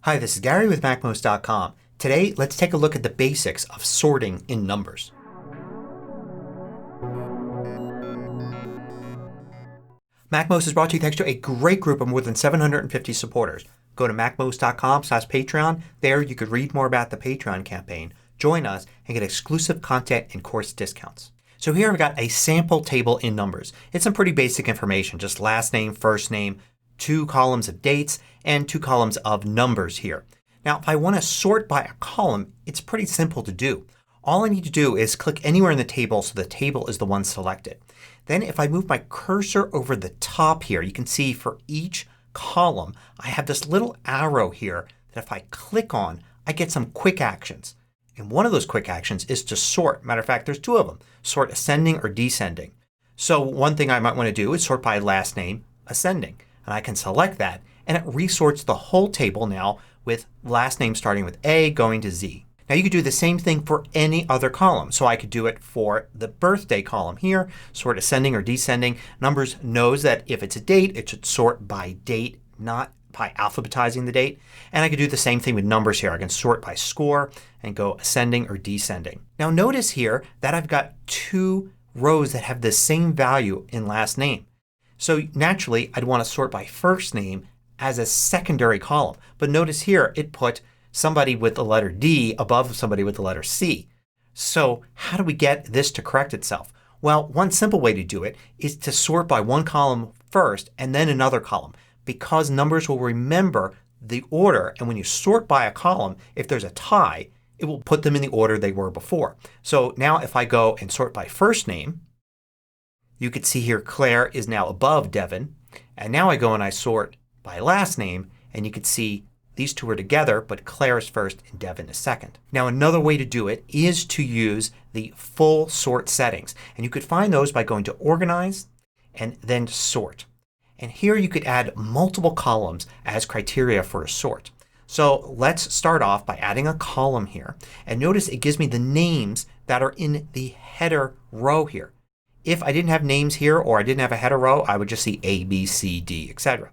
Hi, this is Gary with MACMOST.com. Today, let's take a look at the basics of sorting in numbers. MACMOST is brought to you thanks to a great group of more than 750 supporters. Go to MACMOST.com/Patreon. There you could read more about the Patreon campaign, join us, and get exclusive content and course discounts. So here I've got a sample table in numbers. It's some pretty basic information. Just last name, first name, 2 columns of dates, and 2 columns of numbers here. Now if I want to sort by a column, it's pretty simple to do. All I need to do is click anywhere in the table so the table is the one selected. Then if I move my cursor over the top here, you can see for each column I have this little arrow here that if I click on I get some quick actions. And one of those quick actions is to sort. Matter of fact, there's 2 of them. Sort ascending or descending. So one thing I might want to do is sort by last name ascending. And I can select that and it resorts the whole table now with last name starting with A going to Z. Now you could do the same thing for any other column. So I could do it for the birthday column here. Sort ascending or descending. Numbers knows that if it's a date it should sort by date, not by alphabetizing the date. And I could do the same thing with numbers here. I can sort by score and go ascending or descending. Now notice here that I've got 2 rows that have the same value in last name. So naturally I'd want to sort by first name as a secondary column. But notice here it put somebody with the letter D above somebody with the letter C. So how do we get this to correct itself? Well, one simple way to do it is to sort by one column first and then another column. Because numbers will remember the order, and when you sort by a column, if there's a tie, it will put them in the order they were before. So now if I go and sort by first name, you can see here Claire is now above Devin. And now I go and I sort by last name and you can see these 2 are together but Claire is first and Devin is second. Now another way to do it is to use the full sort settings. And you could find those by going to Organize and then Sort. And here you could add multiple columns as criteria for a sort. So let's start off by adding a column here. And notice it gives me the names that are in the header row here. If I didn't have names here or I didn't have a header row I would just see A, B, C, D, etc.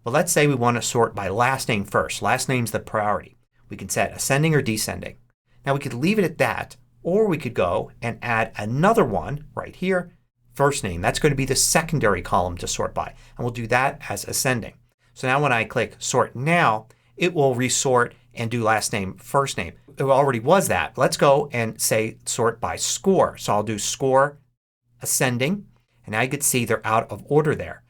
But let's say we want to sort by last name first. Last name's the priority. We can set ascending or descending. Now we could leave it at that or we could go and add another one right here. First name. That's going to be the secondary column to sort by. And we'll do that as ascending. So now when I click Sort Now it will resort and do last name first name. It already was that. Let's go and say sort by score. So I'll do score ascending and now you can see they're out of order there.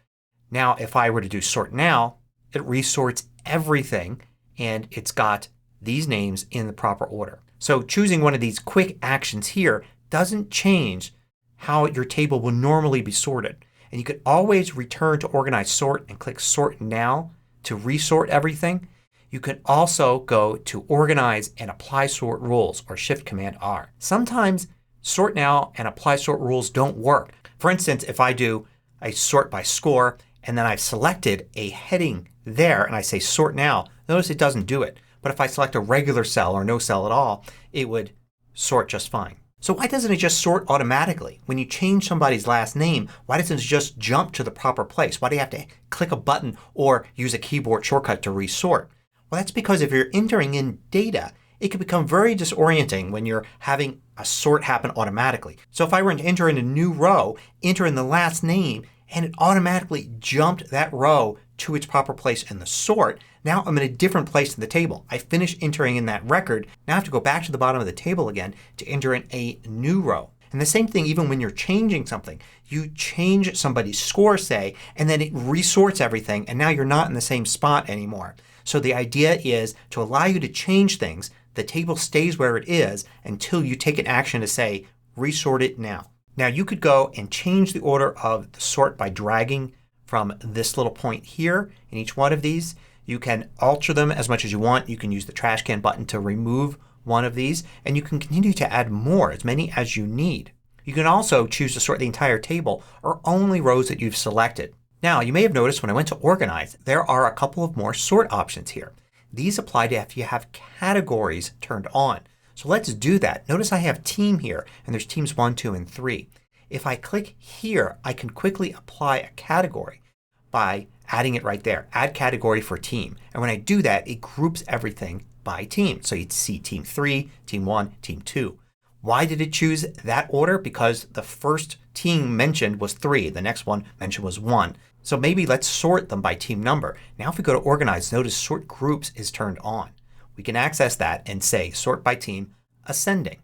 Now if I were to do Sort Now it resorts everything and it's got these names in the proper order. So choosing one of these quick actions here doesn't change how your table will normally be sorted. And you could always return to Organize Sort and click Sort Now to resort everything. You can also go to Organize and Apply Sort Rules or Shift Command R. Sometimes Sort Now and Apply Sort Rules don't work. For instance, if I do a sort by score and then I've selected a heading there and I say Sort Now, notice it doesn't do it. But if I select a regular cell or no cell at all it would sort just fine. So why doesn't it just sort automatically? When you change somebody's last name, why doesn't it just jump to the proper place? Why do you have to click a button or use a keyboard shortcut to resort? Well, that's because if you're entering in data it can become very disorienting when you're having a sort happen automatically. So if I were to enter in a new row, enter in the last name, and it automatically jumped that row to its proper place in the sort, now I'm in a different place in the table. I finished entering in that record. Now I have to go back to the bottom of the table again to enter in a new row. And the same thing even when you're changing something. You change somebody's score, say, and then it resorts everything and now you're not in the same spot anymore. So the idea is to allow you to change things. The table stays where it is until you take an action to say resort it now. Now you could go and change the order of the sort by dragging from this little point here in each one of these. You can alter them as much as you want. You can use the trash can button to remove one of these and you can continue to add more, as many as you need. You can also choose to sort the entire table or only rows that you've selected. Now you may have noticed when I went to Organize there are a couple of more sort options here. These apply to if you have categories turned on. So let's do that. Notice I have Team here and there's Teams 1, 2, and 3. If I click here I can quickly apply a category by adding it right there. Add category for team. And when I do that it groups everything by team. So you'd see team 3, team 1, team 2. Why did it choose that order? Because the first team mentioned was 3. The next one mentioned was 1. So maybe let's sort them by team number. Now if we go to organize, notice sort groups is turned on. We can access that and say sort by team ascending.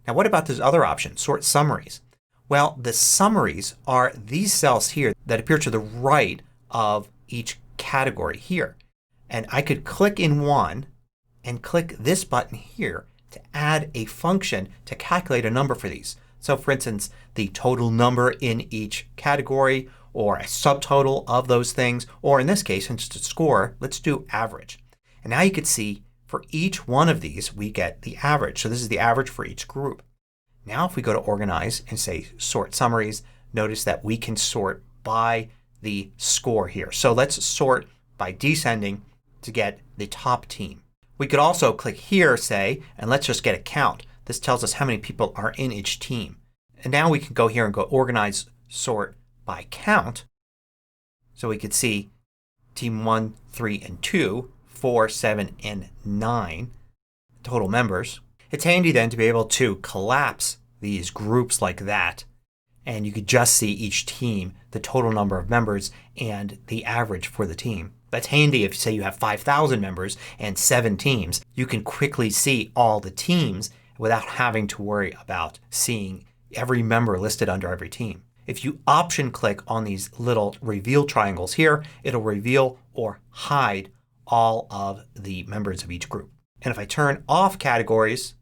Now what about this other option, sort summaries? Well, the summaries are these cells here that appear to the right of each category here. And I could click in one and click this button here to add a function to calculate a number for these. So for instance the total number in each category or a subtotal of those things, or in this case since it's a score, let's do average. And now you can see for each one of these we get the average. So this is the average for each group. Now if we go to organize and say sort summaries, notice that we can sort by the score here. So let's sort by descending to get the top team. We could also click here, say, and let's just get a count. This tells us how many people are in each team. And now we can go here and go organize sort by count. So we could see team 1, 3, and 2, 4, 7, and 9 total members. It's handy then to be able to collapse these groups like that. And you could just see each team, the total number of members, and the average for the team. That's handy if say you have 5,000 members and 7 teams. You can quickly see all the teams without having to worry about seeing every member listed under every team. If you option click on these little reveal triangles here, it'll reveal or hide all of the members of each group. And if I turn off categories,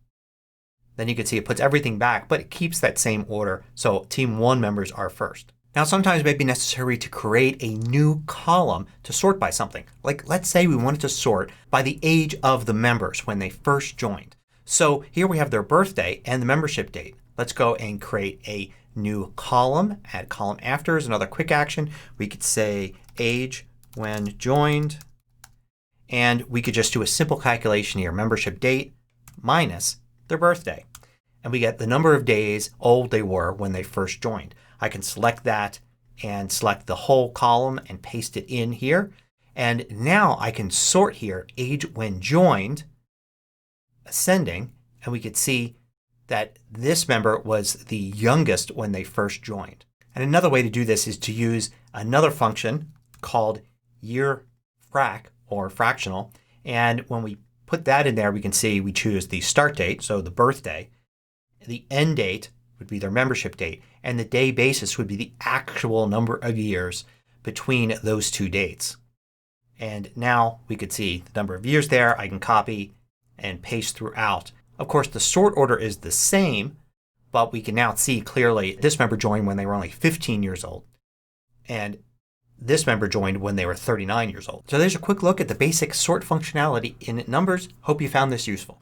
then you can see it puts everything back, but it keeps that same order. So team 1 members are first. Now sometimes it may be necessary to create a new column to sort by something. Like let's say we wanted to sort by the age of the members when they first joined. So here we have their birthday and the membership date. Let's go and create a new column. Add column after is another quick action. We could say age when joined. And we could just do a simple calculation here. Membership date minus their birthday. And we get the number of days old they were when they first joined. I can select that and select the whole column and paste it in here. And now I can sort here age when joined ascending, and we could see that this member was the youngest when they first joined. And another way to do this is to use another function called year frac or fractional. And when we put that in there we can see we choose the start date, so the birthday. The end date would be their membership date. And the day basis would be the actual number of years between those two dates. And now we could see the number of years there. I can copy and paste throughout. Of course the sort order is the same, but we can now see clearly this member joined when they were only 15 years old. And this member joined when they were 39 years old. So there's a quick look at the basic sort functionality in Numbers. Hope you found this useful.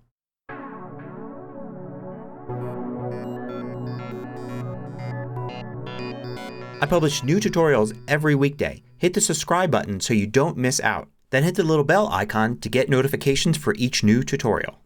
I publish new tutorials every weekday. Hit the subscribe button so you don't miss out. Then hit the little bell icon to get notifications for each new tutorial.